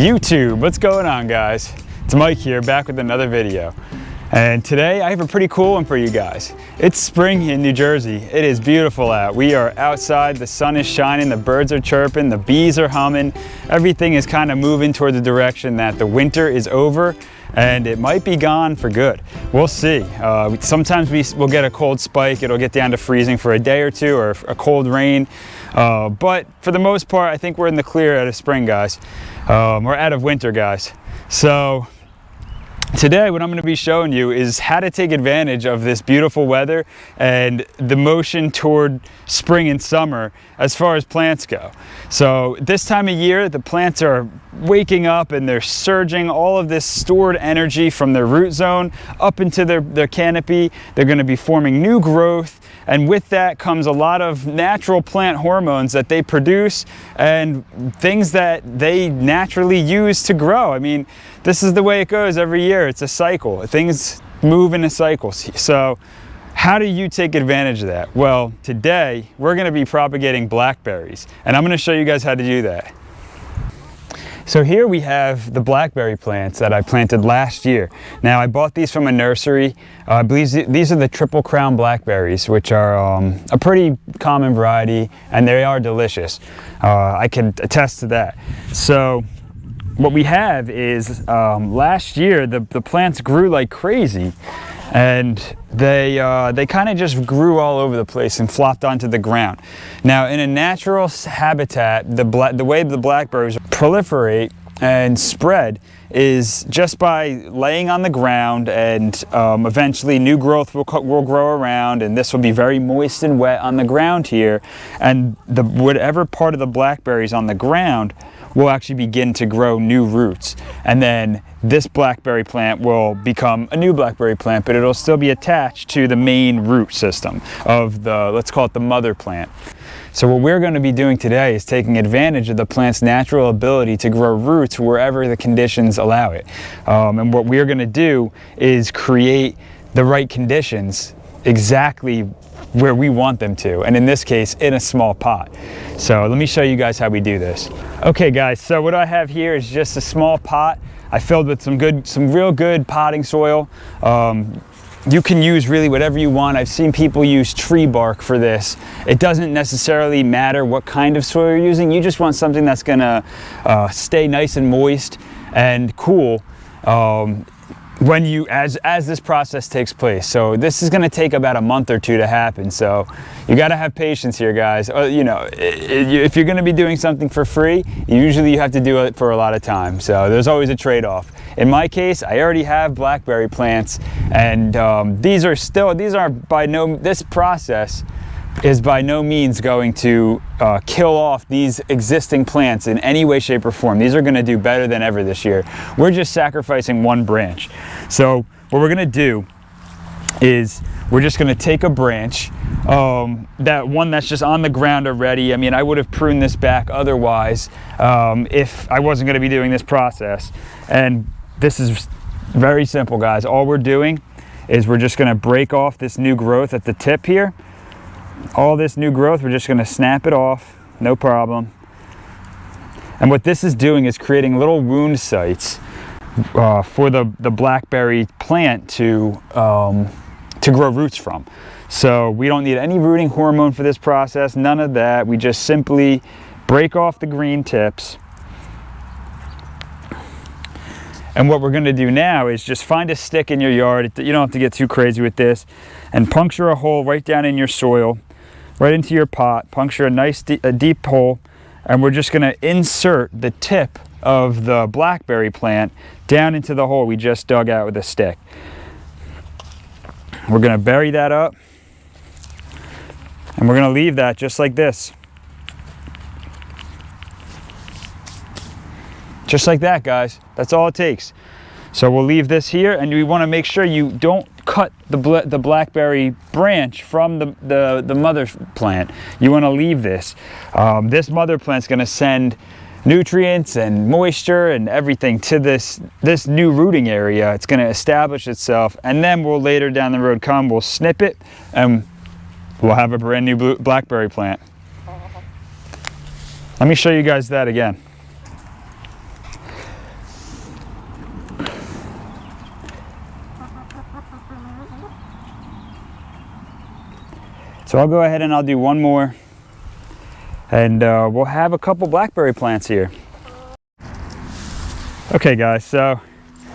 YouTube, what's going on, guys? It's Mike here, back with another video. And today I have a pretty cool one for you guys. It's spring in New Jersey. It is beautiful out. We are outside, the sun is shining, the birds are chirping, the bees are humming. Everything is kind of moving toward the direction that the winter is over and it might be gone for good. We'll see. Sometimes we'll get a cold spike. It'll get down to freezing for a day or two, or a cold rain. But for the most part, I think we're in the clear out of spring, guys. We're out of winter, guys. So today what I'm going to be showing you is how to take advantage of this beautiful weather and the motion toward spring and summer as far as plants go. So this time of year, the plants are waking up and they're surging all of this stored energy from their root zone up into their canopy. They're going to be forming new growth, and with that comes a lot of natural plant hormones that they produce and things that they naturally use to grow. I mean, this is the way it goes every year. It's a cycle. Things move in a cycle. So how do you take advantage of that? Well, today we're going to be propagating blackberries, and I'm going to show you guys how to do that. So here we have the blackberry plants that I planted last year. Now I bought these from a nursery. I believe these are the triple crown blackberries, which are a pretty common variety, and they are delicious. I can attest to that. So what we have is last year the plants grew like crazy, and they kind of just grew all over the place and flopped onto the ground. Now in a natural habitat, the way the blackberries proliferate and spread is just by laying on the ground, and eventually new growth will grow around, and this will be very moist and wet on the ground here, and whatever part of the blackberries on the ground will actually begin to grow new roots, and then this blackberry plant will become a new blackberry plant, but it'll still be attached to the main root system of the, let's call it the mother plant. So what we're going to be doing today is taking advantage of the plant's natural ability to grow roots wherever the conditions allow it. And what we're going to do is create the right conditions exactly where we want them to, and in this case in a small pot. So let me show you guys how we do this. Okay guys, so what I have here is just a small pot I filled with some real good potting soil. You can use really whatever you want. I've seen people use tree bark for this. It doesn't necessarily matter what kind of soil you're using. You just want something that's gonna stay nice and moist and cool when you as this process takes place. So this is going to take about a month or two to happen, so you got to have patience here, guys. You know, if you're going to be doing something for free, usually you have to do it for a lot of time, so there's always a trade-off. In my case, I already have blackberry plants, and this process is by no means going to kill off these existing plants in any way, shape, or form. These are going to do better than ever this year. We're just sacrificing one branch. So what we're going to do is we're just going to take a branch, that one that's just on the ground already. I mean, I would have pruned this back otherwise if I wasn't going to be doing this process. And this is very simple, guys. All we're doing is we're just going to break off this new growth at the tip here. All this new growth, we're just going to snap it off, no problem. And what this is doing is creating little wound sites for the blackberry plant to grow roots from. So we don't need any rooting hormone for this process, none of that. We just simply break off the green tips. And what we're going to do now is just find a stick in your yard. You don't have to get too crazy with this, and puncture a hole right down in your soil, right into your pot. Puncture a nice deep hole, and we're just going to insert the tip of the blackberry plant down into the hole we just dug out with a stick. We're going to bury that up, and we're going to leave that just like this. Just like that, guys. That's all it takes. So we'll leave this here, and we want to make sure you don't cut the blackberry branch from the mother plant. You want to leave this. This mother plant's going to send nutrients and moisture and everything to this new rooting area. It's going to establish itself, and then we'll later down the road we'll snip it, and we'll have a brand new blackberry plant. Let me show you guys that again. So I'll go ahead and I'll do one more, and we'll have a couple blackberry plants here. Okay guys, so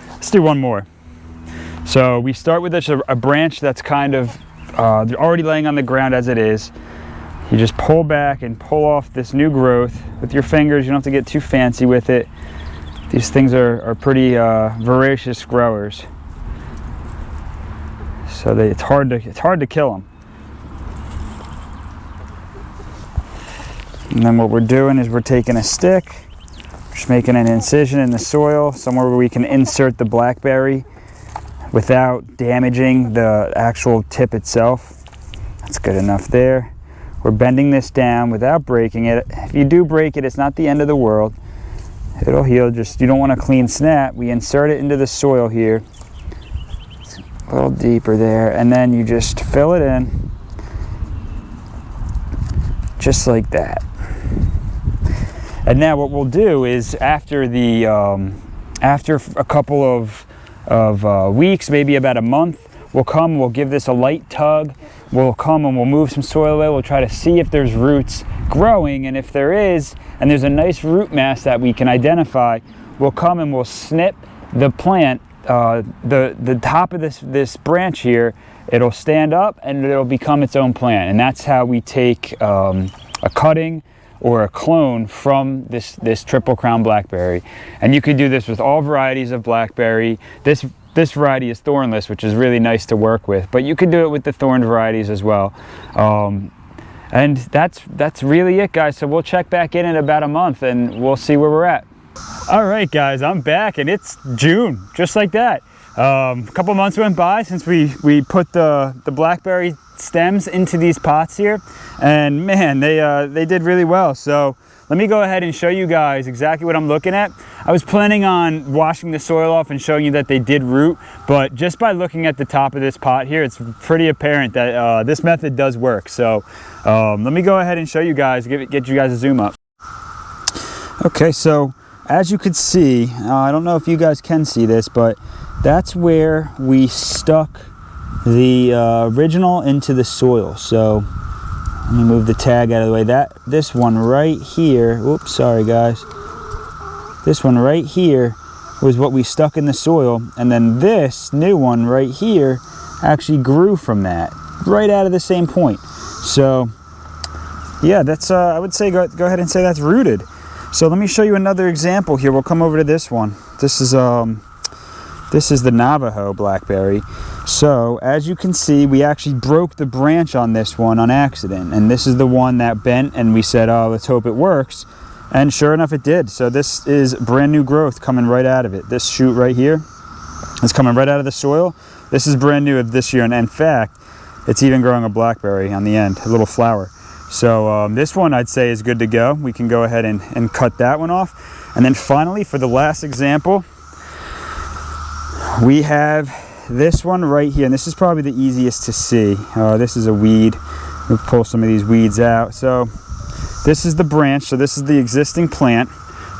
let's do one more. So we start with a branch that's kind of already laying on the ground as it is. You just pull back and pull off this new growth with your fingers. You don't have to get too fancy with it. These things are pretty voracious growers, so it's hard to kill them. And then what we're doing is we're taking a stick, just making an incision in the soil somewhere where we can insert the blackberry without damaging the actual tip itself. That's good enough there. We're bending this down without breaking it. If you do break it, it's not the end of the world. It'll heal, just you don't want a clean snap. We insert it into the soil here. It's a little deeper there, and then you just fill it in. Just like that. And now what we'll do is after a couple of weeks, maybe about a month, we'll give this a light tug. We'll come and we'll move some soil away. We'll try to see if there's roots growing, and if there is, and there's a nice root mass that we can identify, we'll come and we'll snip the plant, the top of this branch here. It'll stand up and it'll become its own plant, and that's how we take a cutting or a clone from this triple crown blackberry. And you could do this with all varieties of blackberry. This variety is thornless, which is really nice to work with, but you could do it with the thorned varieties as well. And that's really it, guys. So we'll check back in about a month and we'll see where we're at. All right, guys, I'm back and it's June, just like that. A couple months went by since we put the blackberry stems into these pots here, and man, they did really well. So let me go ahead and show you guys exactly what I'm looking at. I was planning on washing the soil off and showing you that they did root, but just by looking at the top of this pot here, it's pretty apparent that this method does work. So let me go ahead and show you guys, get you guys a zoom up. Okay, so as you could see, I don't know if you guys can see this, but that's where we stuck the original into the soil. So let me move the tag out of the way. This one right here, oops, sorry guys. This one right here was what we stuck in the soil, and then this new one right here actually grew from that, right out of the same point. So yeah, that's I would say go ahead and say that's rooted. So let me show you another example here. We'll come over to this one. This is the Navajo blackberry. So as you can see, we actually broke the branch on this one on accident, and this is the one that bent, and we said, oh, let's hope it works, and sure enough it did. So this is brand new growth coming right out of it. This shoot right here is coming right out of the soil. This is brand new of this year, and in fact it's even growing a blackberry on the end, a little flower. So this one I'd say is good to go. We can go ahead and cut that one off. And then finally, for the last example, we have this one right here, and this is probably the easiest to see. This is a weed. We'll pull some of these weeds out. So this is the branch. So this is the existing plant.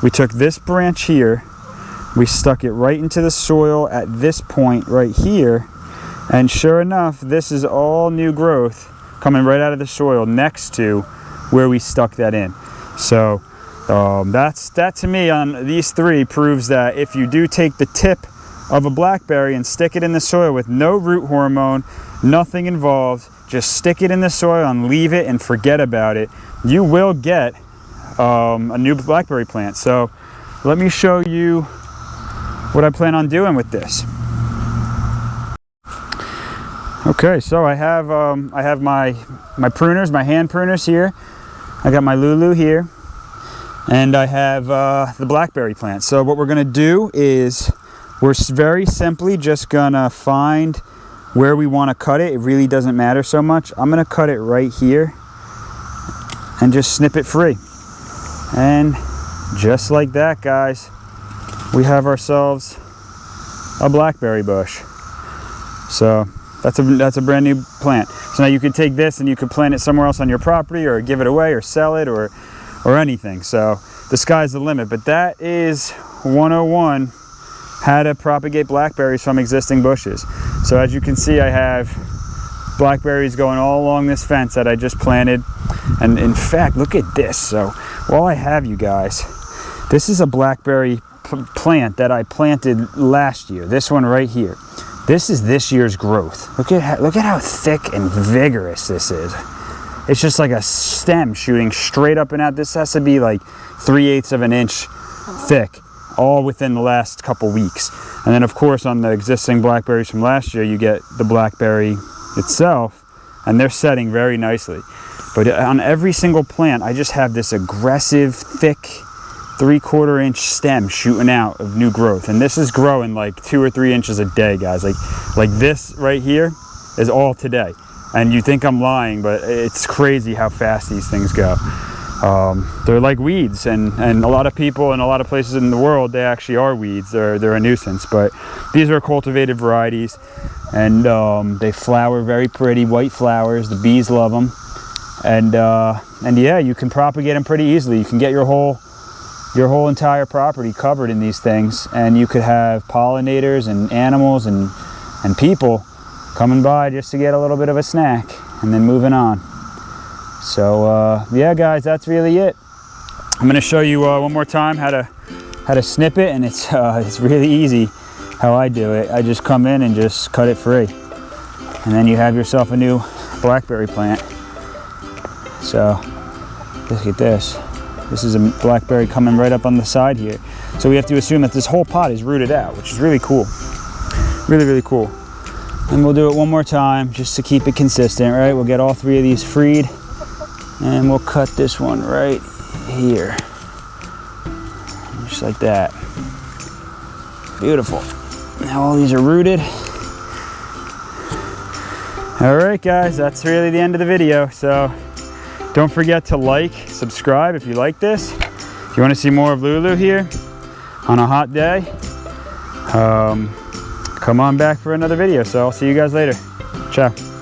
We took this branch here, we stuck it right into the soil at this point right here, and sure enough, this is all new growth coming right out of the soil next to where we stuck that in. So that to me on these three proves that if you do take the tip of a blackberry and stick it in the soil with no root hormone, nothing involved, just stick it in the soil and leave it and forget about it, you will get a new blackberry plant. So let me show you what I plan on doing with this. Okay, so I have my pruners, my hand pruners here. I got my Lulu here, and I have the blackberry plant. So what we're gonna do is we're very simply just gonna find where we want to cut it. It really doesn't matter so much. I'm gonna cut it right here and just snip it free. And just like that, guys, we have ourselves a blackberry bush. So that's a brand new plant. So now you could take this and you could plant it somewhere else on your property, or give it away, or sell it, or anything. So the sky's the limit. But that is 101, how to propagate blackberries from existing bushes. So as you can see, I have blackberries going all along this fence that I just planted. And in fact, look at this. So while I have you guys, this is a blackberry plant that I planted last year. This one right here. This is this year's growth. Look at how thick and vigorous this is. It's just like a stem shooting straight up and out. This has to be like 3/8 of an inch thick, all within the last couple weeks. And then of course on the existing blackberries from last year, you get the blackberry itself, and they're setting very nicely. But on every single plant, I just have this aggressive, thick, 3/4 inch stem shooting out of new growth. And this is growing like 2 or 3 inches a day, guys. Like this right here is all today. And you think I'm lying, but it's crazy how fast these things go. They're like weeds, and a lot of people in a lot of places in the world, they actually are weeds. They're a nuisance, but these are cultivated varieties, and they flower very pretty, white flowers. The bees love them, and yeah, you can propagate them pretty easily. You can get your whole entire property covered in these things, and you could have pollinators and animals and people coming by just to get a little bit of a snack and then moving on. So yeah guys, that's really it. I'm going to show you one more time how to snip it, and it's really easy how I do it. I just come in and just cut it free, and then you have yourself a new blackberry plant. So look at this. This is a blackberry coming right up on the side here. So we have to assume that this whole pot is rooted out, which is really cool. Really, really cool. And we'll do it one more time just to keep it consistent, right? We'll get all 3 of these freed, and we'll cut this one right here. Just like that. Beautiful. Now all these are rooted. All right, guys, that's really the end of the video. So don't forget to like, subscribe if you like this. If you want to see more of Lulu here on a hot day, come on back for another video. So I'll see you guys later. Ciao.